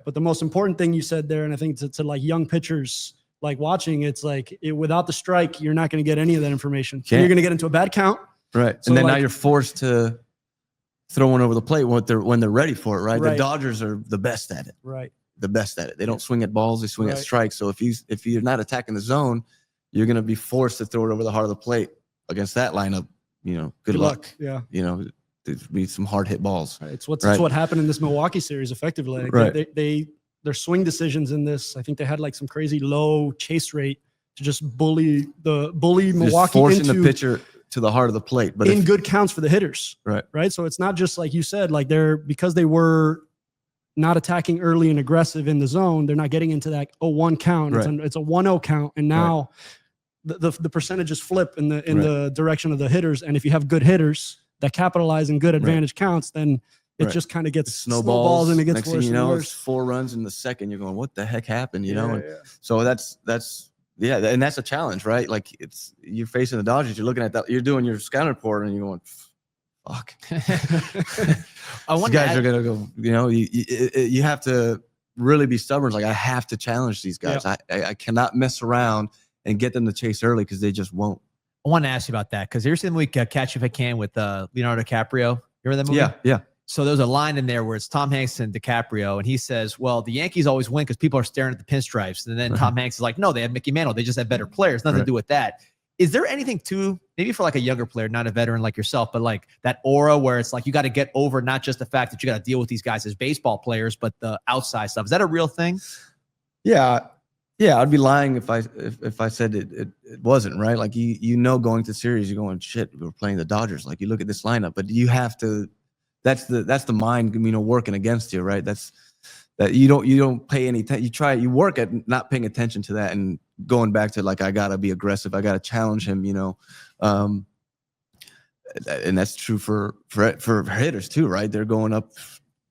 But the most important thing you said there, and I think to like young pitchers like watching, it's like without the strike, you're not going to get any of that information. You're going to get into a bad count. Right. So and then now you're forced to throw one over the plate when they're ready for it, right? The Dodgers are the best at it. Right. The best at it. They don't swing at balls, they swing at strikes. So if you're not attacking the zone, you're going to be forced to throw it over the heart of the plate against that lineup. Good luck. Yeah. There'd be some hard hit balls. Right. It's what happened in this Milwaukee series effectively. Like their swing decisions in this, I think they had like some crazy low chase rate to just bully Milwaukee just forcing the pitcher to the heart of the plate, but in good counts for the hitters. Right. So it's not just like you said, like because they were not attacking early and aggressive in the zone, they're not getting into that 0-1 count. It's a 1-0 count, and now the percentages flip in the direction of the hitters. And if you have good hitters that capitalize in good advantage counts, then it just kind of gets snowballs and it gets worse and worse. It's 4 runs in the second. You're going, what the heck happened? So that's and that's a challenge, right? Like you're facing the Dodgers. You're looking at that. You're doing your scouting report, and you're going, fuck. These guys are gonna go. You have to really be stubborn. Like I have to challenge these guys. I cannot mess around and get them to chase early because they just won't. I want to ask you about that because there's the movie Catch You If I Can with Leonardo DiCaprio. You remember that movie? Yeah. So there's a line in there where it's Tom Hanks and DiCaprio, and he says, well, the Yankees always win because people are staring at the pinstripes. And then Tom Hanks is like, no, they have Mickey Mantle. They just have better players. Nothing to do with that. Is there anything to, maybe for like a younger player, not a veteran like yourself, but like that aura where it's like you got to get over not just the fact that you got to deal with these guys as baseball players, but the outside stuff? Is that a real thing? Yeah, I'd be lying if I said it wasn't, right? Like going to series, you're going, shit, we're playing the Dodgers. Like you look at this lineup, but you have to. That's the mind, working against you, right? That you don't pay any attention. You work at not paying attention to that and going back to like I gotta be aggressive. I gotta challenge him, and that's true for hitters too, right? They're going up.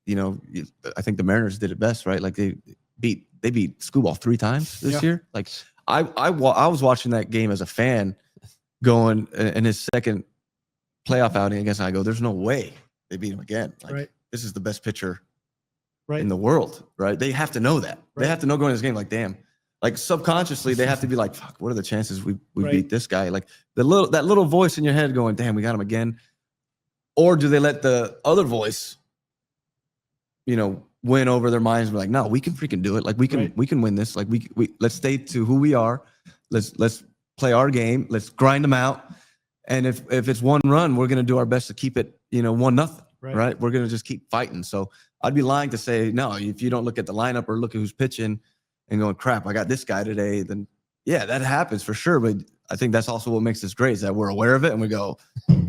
I think the Mariners did it best, right? Like they beat Screwball 3 times this year. Like I was watching that game as a fan, going in his second playoff outing against. I go, there's no way they beat him again. Like this is the best pitcher in the world, right? They have to know that. They have to know going to this game, like, damn. Like subconsciously, they have to be like, fuck, what are the chances we beat this guy? Like that little voice in your head going, damn, we got him again. Or do they let the other voice, win over their minds and be like, no, we can freaking do it. Like we can win this. Like we let's stay to who we are. Let's play our game. Let's grind them out. And if it's 1 run, we're gonna do our best to keep it, 1-0. Right. We're gonna just keep fighting. So I'd be lying to say no. If you don't look at the lineup or look at who's pitching and going, crap, I got this guy today, then yeah, that happens for sure. But I think that's also what makes this great is that we're aware of it and we go,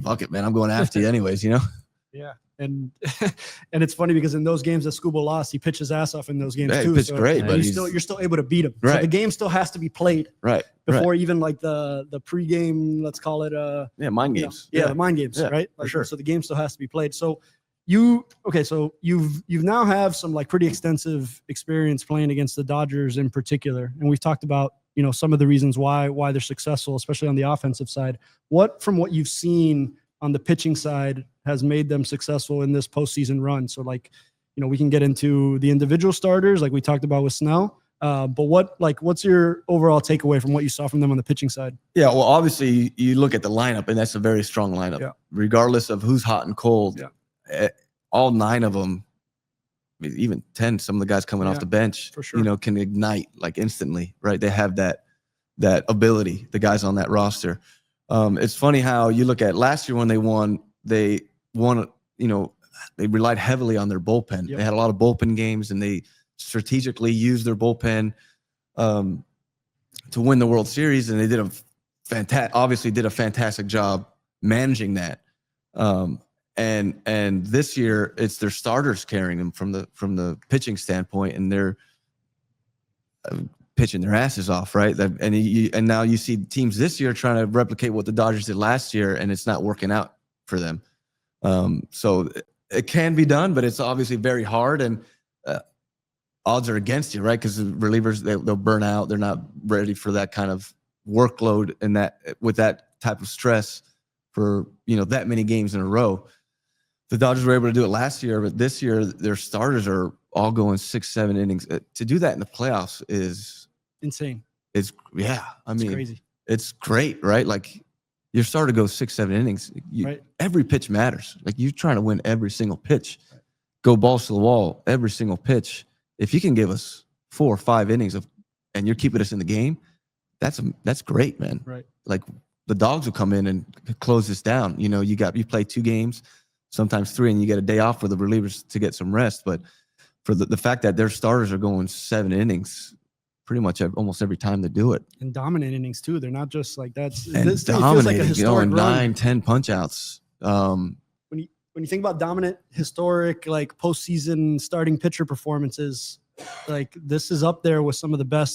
fuck it, man, I'm going after you anyways, Yeah. And it's funny because in those games that Scuba lost, he pitched his ass off in those games too. He pitched great, but you're still able to beat him. So the game still has to be played before even like the pregame, let's call it mind games. The mind games, right? For sure. So the game still has to be played. So you've now have some like pretty extensive experience playing against the Dodgers in particular, and we've talked about some of the reasons why they're successful, especially on the offensive side. From what you've seen on the pitching side has made them successful in this postseason run? So like, we can get into the individual starters like we talked about with Snell. But what's your overall takeaway from what you saw from them on the pitching side? Yeah, well, obviously you look at the lineup and that's a very strong lineup, regardless of who's hot and cold. Yeah. All 9 of them, even 10, some of the guys coming off the bench, for sure, can ignite like instantly, right? They have that ability, the guys on that roster. It's funny how you look at last year when they won, they relied heavily on their bullpen. Yep. They had a lot of bullpen games and they strategically used their bullpen to win the World Series. And they did a fantastic job managing that. And this year it's their starters carrying them from the pitching standpoint, and they're pitching their asses off, right? And now you see teams this year trying to replicate what the Dodgers did last year, and it's not working out for them. So it can be done, but it's obviously very hard, and odds are against you, right? Because the relievers, they'll burn out. They're not ready for that kind of workload and with that type of stress for that many games in a row. The Dodgers were able to do it last year, but this year their starters are all going 6-7 innings. To do that in the playoffs is Insane. yeah. I It's mean, crazy. it's great, right? Like your starter goes 6-7 innings. Right. Every pitch matters. Like you're trying to win every single pitch. Go balls to the wall every single pitch. If you can give us 4 or 5 innings and you're keeping us in the game, that's great, man. Right. Like the Dogs will come in and close this down. You know, you play 2 games, sometimes 3, and you get a day off for the relievers to get some rest. But for the fact that their starters are going 7 innings pretty much almost every time they do it. And dominant innings too. They're not just like that's And this to me feels like a historic run. 9, 10 punch outs. When you think about dominant, historic, like postseason starting pitcher performances, like this is up there with some of the best